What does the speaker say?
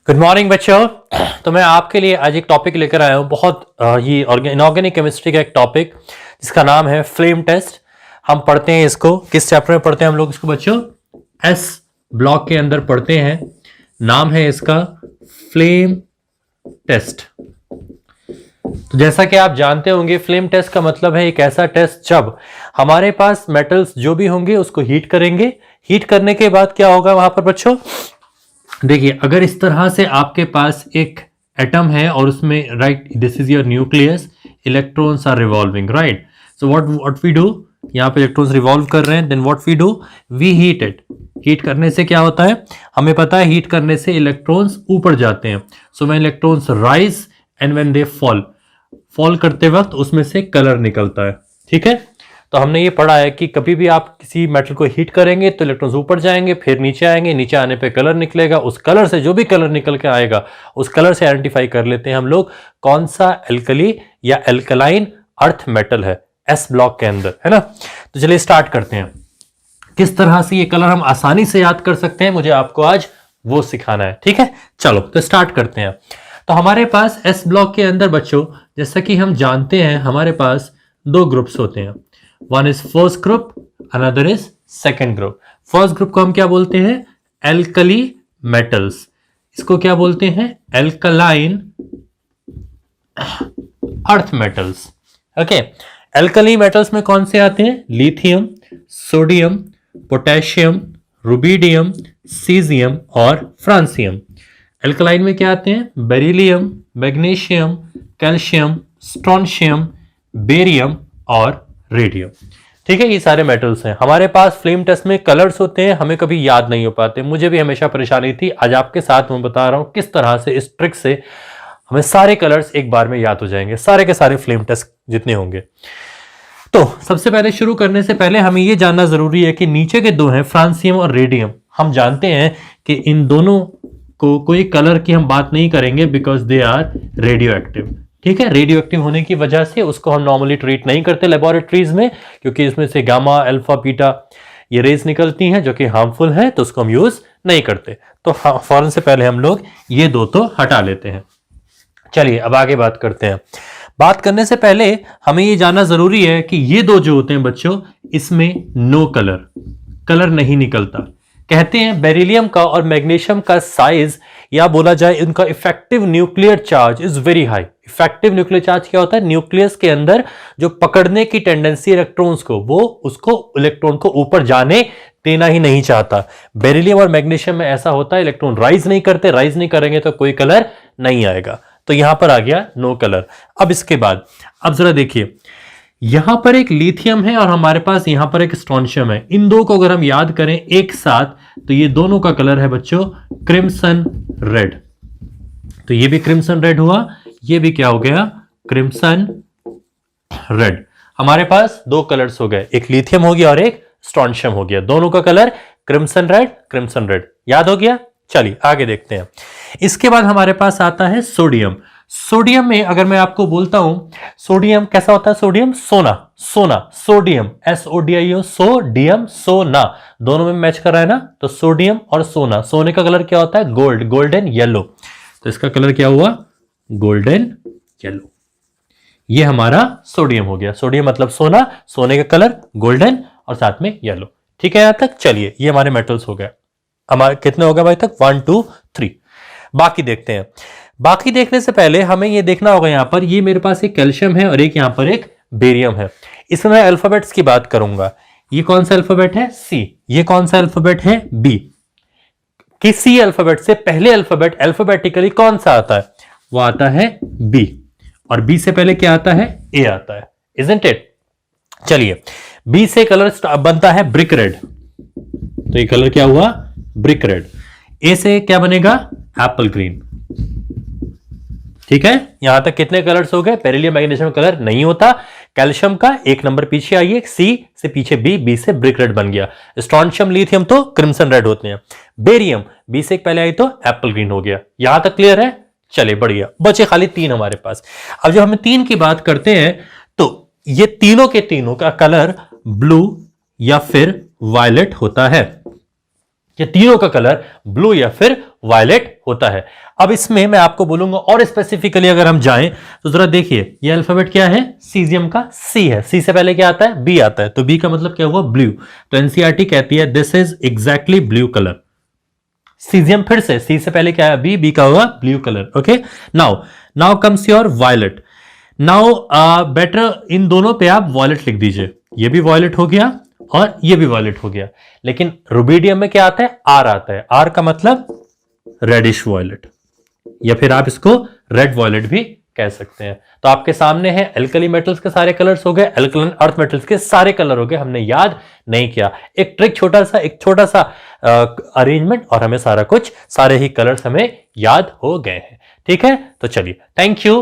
Good morning बच्चों। तो मैं आपके लिए आज एक टॉपिक लेकर आया हूँ, बहुत ही इनऑर्गेनिक केमिस्ट्री का एक टॉपिक जिसका नाम है फ्लेम टेस्ट। हम पढ़ते हैं इसको, किस चैप्टर में पढ़ते हैं हम लोग इसको बच्चों? एस ब्लॉक के अंदर पढ़ते हैं। नाम है इसका फ्लेम टेस्ट। तो जैसा कि आप जानते होंगे, फ्लेम टेस्ट का मतलब है एक ऐसा टेस्ट जब हमारे पास मेटल्स जो भी होंगे उसको हीट करेंगे। हीट करने के बाद क्या होगा वहां पर बच्चों? देखिए, अगर इस तरह से आपके पास एक एटम है और उसमें right, this is your nucleus, electrons are revolving, right. So what we do, यहाँ पे इलेक्ट्रॉन्स रिवॉल्व कर रहे हैं, then what we do, we heat it. Heat करने से क्या होता है हमें पता है, हीट करने से इलेक्ट्रॉन्स ऊपर जाते हैं। So when electrons rise and when they fall करते वक्त उसमें से कलर निकलता है। ठीक है, तो हमने ये पढ़ा है कि कभी भी आप किसी मेटल को हीट करेंगे तो इलेक्ट्रॉन्स ऊपर जाएंगे, फिर नीचे आएंगे, नीचे आने पे कलर निकलेगा। उस कलर से जो भी कलर निकल के आएगा उस कलर से आइडेंटिफाई कर लेते हैं हम लोग कौन सा एल्कली या एल्कलाइन अर्थ मेटल है एस ब्लॉक के अंदर, है ना। तो चलिए स्टार्ट करते हैं। किस तरह से ये कलर हम आसानी से याद कर सकते हैं, मुझे आपको आज वो सिखाना है। ठीक है, चलो तो स्टार्ट करते हैं। तो हमारे पास एस ब्लॉक के अंदर बच्चों, जैसा कि हम जानते हैं, हमारे पास दो ग्रुप्स होते हैं। One is first group, another is second group. First group को हम क्या बोलते हैं? Alkali metals. इसको क्या बोलते हैं? Alkaline earth metals. Okay, alkali metals में कौन से आते हैं? Lithium, sodium, potassium, rubidium, caesium और फ्रांसियम। एल्कलाइन में क्या आते हैं? Beryllium, magnesium, calcium, strontium, barium और रेडियम। ठीक है, ये सारे मेटल्स हैं। हमारे पास फ्लेम टेस्ट में कलर्स होते हैं, हमें कभी याद नहीं हो पाते। मुझे भी हमेशा परेशानी थी। आज आपके साथ मैं बता रहा हूं किस तरह से इस ट्रिक से हमें सारे कलर्स एक बार में याद हो जाएंगे, सारे के सारे फ्लेम टेस्ट जितने होंगे। तो सबसे पहले शुरू करने से पहले हमें यह जानना जरूरी है कि नीचे के दो हैं फ्रांसियम और रेडियम। हम जानते हैं कि इन दोनों को कोई कलर की हम बात नहीं करेंगे because they are radioactive. ठीक है, रेडियो एक्टिव होने की वजह से उसको हम नॉर्मली ट्रीट नहीं करते लेबोरेटरीज में, क्योंकि इसमें से गामा, अल्फा, बीटा ये रेज निकलती हैं जो कि हार्मफुल है, तो उसको हम यूज नहीं करते। तो फौरन से पहले हम लोग ये दो तो हटा लेते हैं। चलिए अब आगे बात करते हैं। बात करने से पहले हमें ये जानना जरूरी है कि ये दो जो होते हैं बच्चों, इसमें नो कलर नहीं निकलता। कहते हैं बेरिलियम का और मैग्नीशियम का साइज, या बोला जाए इनका effective nuclear charge is very high. Effective nuclear charge क्या होता है? न्यूक्लियस के अंदर जो पकड़ने की टेंडेंसी इलेक्ट्रॉन्स को, वो उसको इलेक्ट्रॉन को ऊपर जाने देना ही नहीं चाहता। बेरिलियम और मैग्नीशियम में ऐसा होता है, इलेक्ट्रॉन राइज नहीं करते, राइज नहीं करेंगे तो कोई कलर नहीं आएगा। तो यहां पर आ गया नो कलर। अब इसके बाद अब जरा देखिए, यहां पर एक लिथियम है और हमारे पास यहां पर एक स्ट्रोंशियम है। इन दो को अगर हम याद करें एक साथ तो ये दोनों का कलर है बच्चों क्रिम्सन रेड। तो ये भी क्रिम्सन रेड हुआ, ये भी क्या हो गया? Crimson red. हमारे पास दो कलर्स हो गए, एक लिथियम हो गया और एक स्ट्रोंशियम हो गया। दोनों का कलर क्रिम्सन रेड। याद हो गया? चलिए आगे देखते हैं। इसके बाद हमारे पास आता है सोडियम। सोडियम में अगर मैं आपको बोलता हूं सोडियम कैसा होता है? सोडियम सोना, सोडियम, SODIO, सोडियम, सोना, दोनों में मैच कर रहा है ना। तो सोडियम और सोना, सोने का कलर क्या होता है? Golden yellow. तो इसका कलर क्या हुआ? Golden yellow. ये हमारा सोडियम हो गया। सोडियम मतलब सोना, सोने का कलर गोल्डन और साथ में येलो। ठीक है यहां तक? चलिए ये हमारे मेटल्स हो गए। हमारे कितने हो गए भाई तक? 1 2 3। बाकी देखते हैं। बाकी देखने से पहले हमें यह देखना होगा, यहां पर ये मेरे पास एक कैल्शियम है और एक यहां पर एक बेरियम है। इसमें मैं अल्फाबेट्स की बात करूंगा। ये कौन सा अल्फाबेट है? सी। ये कौन सा अल्फाबेट है? बी। किसी अल्फाबेट से पहले अल्फाबेट अल्फाबेटिकली कौन सा आता है? वो आता है बी, और बी से पहले क्या आता है? ए आता है, इजंट इट? चलिए, बी से कलर बनता है ब्रिक रेड। तो ये कलर क्या हुआ? Brick red. ए से क्या बनेगा? Apple green. ठीक है, यहां तक कितने कलर्स हो गए? बेरिलियम, मैग्नीशियम कलर नहीं होता। कैल्शियम का एक नंबर पीछे आइए, सी से पीछे बी से ब्रिक रेड बन गया। स्ट्रोंशियम, लिथियम तो क्रिम्सन रेड होते हैं। बेरियम बी से पहले आई तो एप्पल ग्रीन हो गया। यहां तक क्लियर है? चलिए बढ़िया, बचे खाली 3 हमारे पास। अब जब हम 3 की बात करते हैं तो ये तीनों के तीनों का कलर ब्लू या फिर वायलेट होता है। ये तीनों का कलर ब्लू या फिर वायलेट होता है। अब इसमें मैं आपको बोलूंगा और स्पेसिफिकली अगर हम जाएं तो जरा देखिए, ये अल्फाबेट क्या है, सीजियम का सी है, सी से पहले क्या आता है, बी आता है, तो बी का मतलब क्या हुआ, ब्लू। तो एनसीईआरटी कहती है this is exactly blue colour. Caesium फिर से, सी से पहले क्या है, बी, बी का हुआ blue colour. Okay, now comes your violet. Now better इन दोनों पे आप वॉयलेट लिख दीजिए, ये भी वॉयलेट हो गया और ये भी वॉयलेट हो गया, लेकिन रुबीडियम में क्या आता है, आर आता है, आर का मतलब रेडिश वॉयलेट, या फिर आप इसको रेड वॉयलेट भी कह सकते हैं। तो आपके सामने है एल्कली मेटल्स के सारे कलर्स हो गए, एल्कलाइन अर्थ मेटल्स के सारे कलर हो गए, हमने याद नहीं किया, एक ट्रिक, एक छोटा सा अरेंजमेंट और हमें सारा कुछ, सारे ही कलर्स हमें याद हो गए हैं। ठीक है, तो चलिए, थैंक यू।